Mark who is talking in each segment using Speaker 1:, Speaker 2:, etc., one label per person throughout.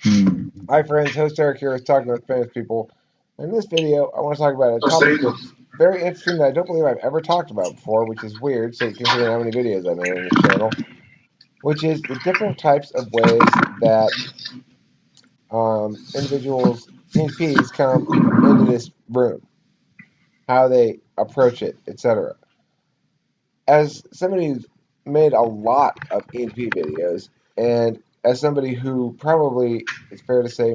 Speaker 1: Hi friends, host Eric here is talking with famous people. In this video, I want to talk about a
Speaker 2: Oh,
Speaker 1: topic
Speaker 2: same.
Speaker 1: that's very interesting that I don't believe I've ever talked about before, which is weird, so considering how many videos I made on this channel, which is the different types of ways that individuals, ENTPs, come into this room, how they approach it, etc. As somebody who's made a lot of ENTP videos, and as somebody who probably, it's fair to say,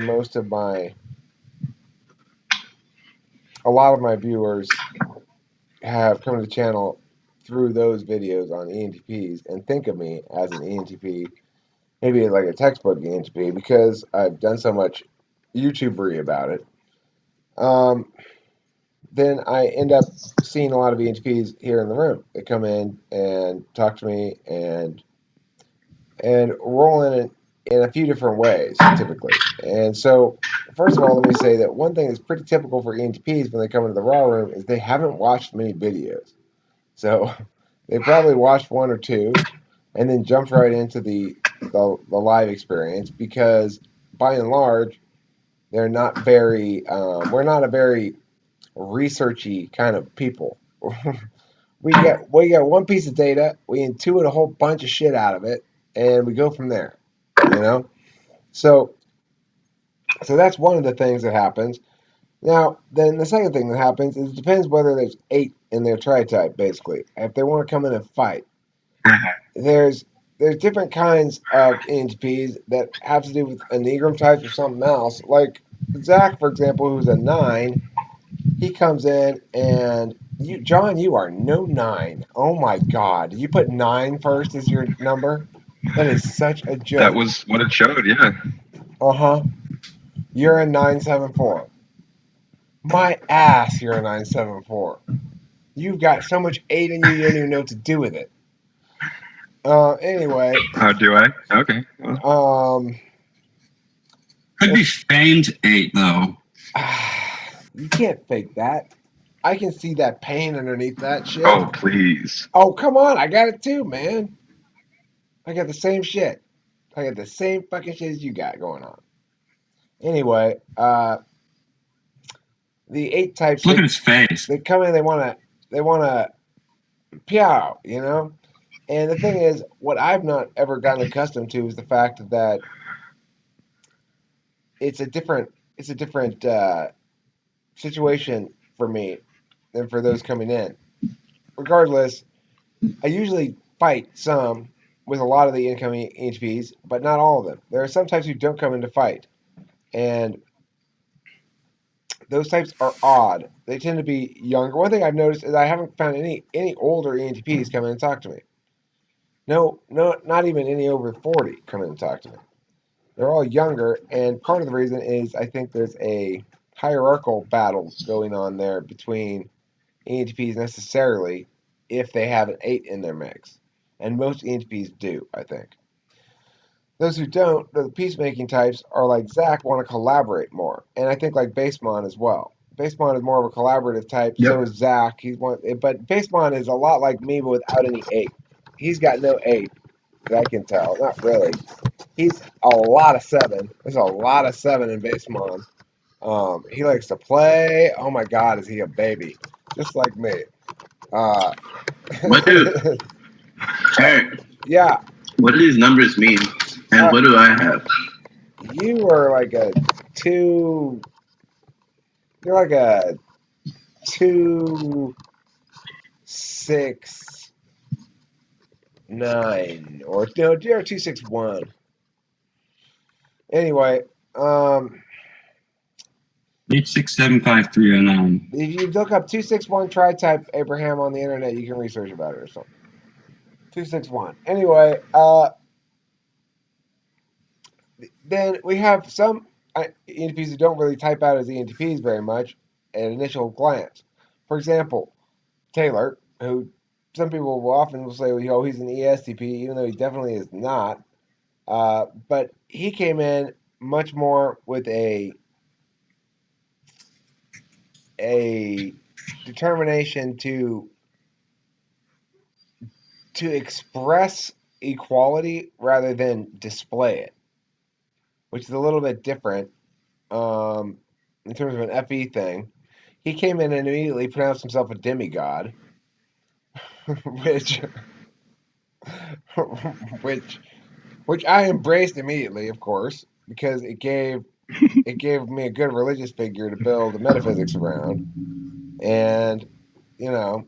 Speaker 1: a lot of my viewers have come to the channel through those videos on ENTPs and think of me as an ENTP, maybe like a textbook ENTP, because I've done so much YouTubery about it. Then I end up seeing a lot of ENTPs here in the room. They come in and talk to me and roll in a few different ways, typically. And so, first of all, let me say that one thing that's pretty typical for ENTPs when they come into the raw room is they haven't watched many videos. So they probably watched one or two and then jumped right into the live experience because by and large they're not very we're not a very researchy kind of people. We get one piece of data, we intuit a whole bunch of shit out of it, and we go from there. You know, so so that's one of the things that happens. Now, then the second thing that happens is it depends whether there's 8 in their tri type. Basically, if they want to come in and fight, there's there's different kinds of ENTPs that have to do with enneagram types or something else. Like Zach, for example, who's a 9, he comes in and John, you are no 9. Oh my God, you put 9 first as your number. That is such a
Speaker 2: That
Speaker 1: joke.
Speaker 2: was what it showed. Yeah.
Speaker 1: Uh huh. You're a 974. My ass, you're a 974. You've got so much 8 in you, you don't even know what to do with it. Anyway,
Speaker 2: How do I? Okay. Well,
Speaker 1: um,
Speaker 3: Could be
Speaker 1: if
Speaker 3: feigned 8 though.
Speaker 1: you can't fake that. I can see that pain underneath that shit.
Speaker 2: oh, please.
Speaker 1: Oh, come on. I got it too, man. I got the same shit. I got the same fucking shit as you got going on. Anyway, the 8 types,
Speaker 3: Look at his face.
Speaker 1: they come in, they wanna pew, you know? And the thing is, what I've not ever gotten accustomed to is the fact that it's a different situation for me than for those coming in. Regardless, I usually fight some with a lot of the incoming HPs, but not all of them. There are some types who don't come in to fight, and those types are odd. They tend to be younger. One thing I've noticed is I haven't found any older ENTPs come in and talk to me. No, no, not even any over 40 come in and talk to me. They're all younger, and part of the reason is I think there's a hierarchical battle going on there between ENTPs necessarily if they have an 8 in their mix. And most ENTPs do, I think. Those who don't, the peacemaking types, are like Zach, want to collaborate more. And I think like Basemon as well. Basemon is more of a collaborative type, so
Speaker 2: Yep.
Speaker 1: is Zach. But Basemon is a lot like me, but without any 8. He's got no 8 that I can tell. Not really. He's a lot of 7. There's a lot of 7 in Basemon. He likes to play. Oh my God, is he a baby? Just like me. Uh,
Speaker 4: What do Eric?
Speaker 1: yeah,
Speaker 4: What do these numbers mean? And
Speaker 1: uh,
Speaker 4: what do I have?
Speaker 1: you are like a 2. You're like a 269 or no, you're 261. Anyway, um,
Speaker 3: 8675309.
Speaker 1: if you look up 261 tri type Abraham on the internet, you can research about it or something. 261. Anyway, then we have some ENTPs who don't really type out as ENTPs very much at initial glance. For example, Taylor, who some people will often will say, oh, he's an ESTP, even though he definitely is not. But he came in much more with a determination to express equality rather than display it. which is a little bit different in terms of an FE thing. He came in and immediately pronounced himself a demigod, which which which I embraced immediately, of course, because it gave me a good religious figure to build the metaphysics around, and you know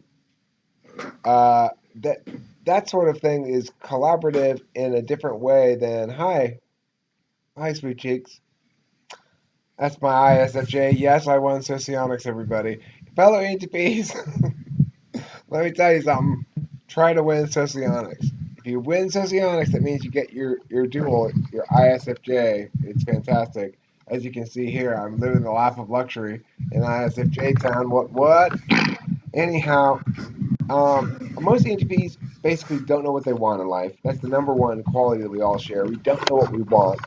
Speaker 1: uh, that that sort of thing is collaborative in a different way than hi, sweet cheeks. That's my ISFJ. Yes, I won socionics, everybody. Fellow ENTPs, let me tell you something. Try to win socionics. If you win socionics, that means you get your dual, your ISFJ. It's fantastic. As you can see here, I'm living the life of luxury in ISFJ town. What? Anyhow, most ENTPs basically don't know what they want in life. That's the number one quality that we all share. We don't know what we want,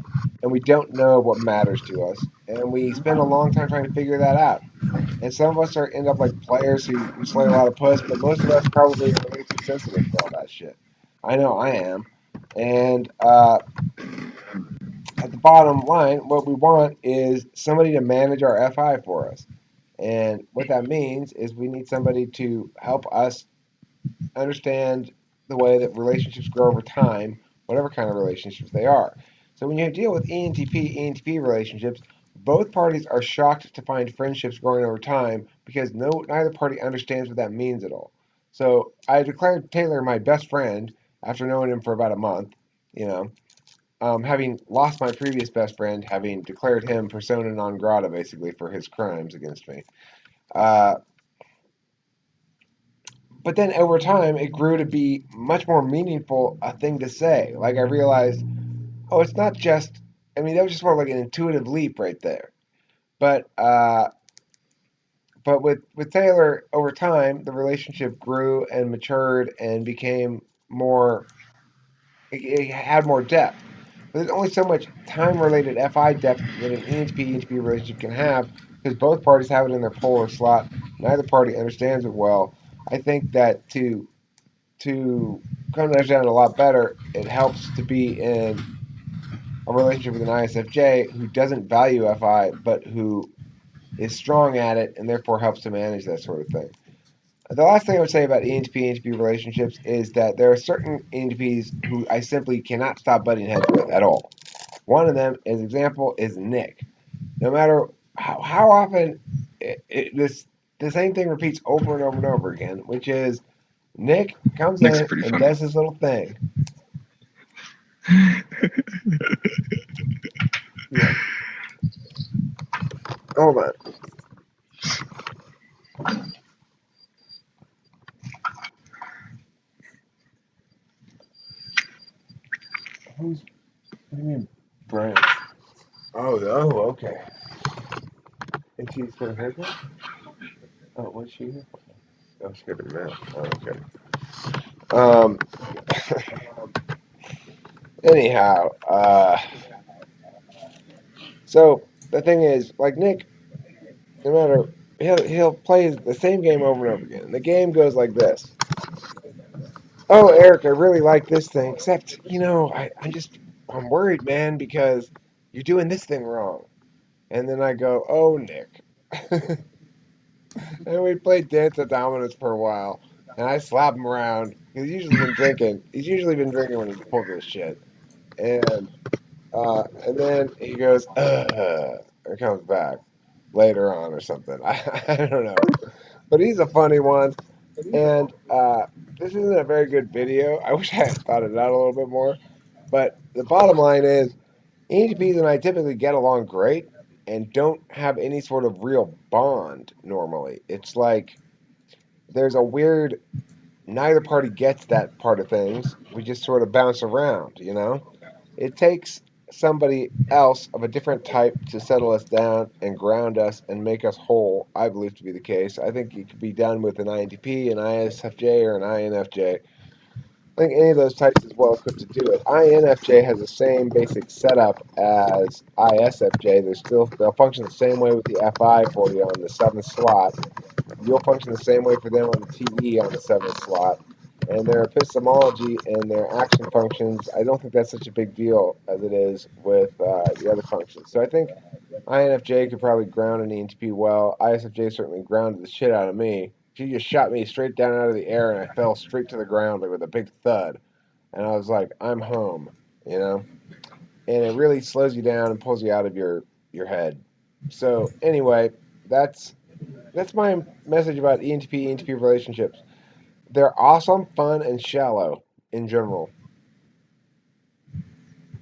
Speaker 1: and we don't know what matters to us, and we spend a long time trying to figure that out. And some of us end up like players who slay a lot of puss, but most of us probably are way too sensitive for all that shit. I know I am. And at the bottom line, what we want is somebody to manage our FI for us. And what that means is we need somebody to help us understand the way that relationships grow over time, whatever kind of relationships they are. So when you deal with ENTP relationships, both parties are shocked to find friendships growing over time because neither party understands what that means at all. So I declared Taylor my best friend after knowing him for about a month, you know, having lost my previous best friend, having declared him persona non grata basically for his crimes against me. Uh, but then over time, it grew to be much more meaningful a thing to say. Like I realized, oh, it's not just. I mean, that was just more like an intuitive leap right there. But with Taylor, over time, the relationship grew and matured and became more. It had more depth. But there's only so much time-related FI depth that an ENTP relationship can have because both parties have it in their polar slot. Neither party understands it well. I think that to come to understand it a lot better, it helps to be in a relationship with an ISFJ who doesn't value FI, but who is strong at it and therefore helps to manage that sort of thing. The last thing I would say about ENTP relationships is that there are certain ENTPs who I simply cannot stop butting heads with at all. One of them, as example, is Nick. No matter how often the same thing repeats over and over and over again, which is Nick comes
Speaker 2: Nick's
Speaker 1: in
Speaker 2: pretty
Speaker 1: and
Speaker 2: funny.
Speaker 1: does his little thing. Yeah. Hold on. Who's what do you mean Brent? Okay. And she's for her haircut? Oh, what's she here for? Oh, she got her mail. Oh, okay. Um. Anyhow, so the thing is, like Nick, no matter he'll play the same game over and over again. And the game goes like this. Oh, Eric, I really like this thing, except I'm worried, man, because you're doing this thing wrong. And then I go, oh, Nick. And we played Dance of Dominoes for a while, and I slap him around. He's usually been drinking. He's usually been drinking when he's pulled this shit. And then he goes, and comes back later on or something. I don't know. But he's a funny one. And this isn't a very good video. I wish I had thought it out a little bit more. But the bottom line is, ENTPs and I typically get along great and don't have any sort of real bond normally. It's like there's a weird, neither party gets that part of things. We just sort of bounce around, you know? It takes somebody else of a different type to settle us down and ground us and make us whole, I believe to be the case. I think it could be done with an INTP, an ISFJ, or an INFJ. I think any of those types is well equipped to do it. INFJ has the same basic setup as ISFJ. They'll function the same way with the FI for you on the seventh slot. You'll function the same way for them on the TE on the seventh slot. and their epistemology and their action functions, I don't think that's such a big deal as it is with the other functions. So I think INFJ could probably ground an ENTP well. ISFJ certainly grounded the shit out of me. She just shot me straight down out of the air, and I fell straight to the ground like with a big thud. And I was like, I'm home, you know? And it really slows you down and pulls you out of your head. So anyway, that's my message about ENTP relationships. They're awesome, fun, and shallow in general.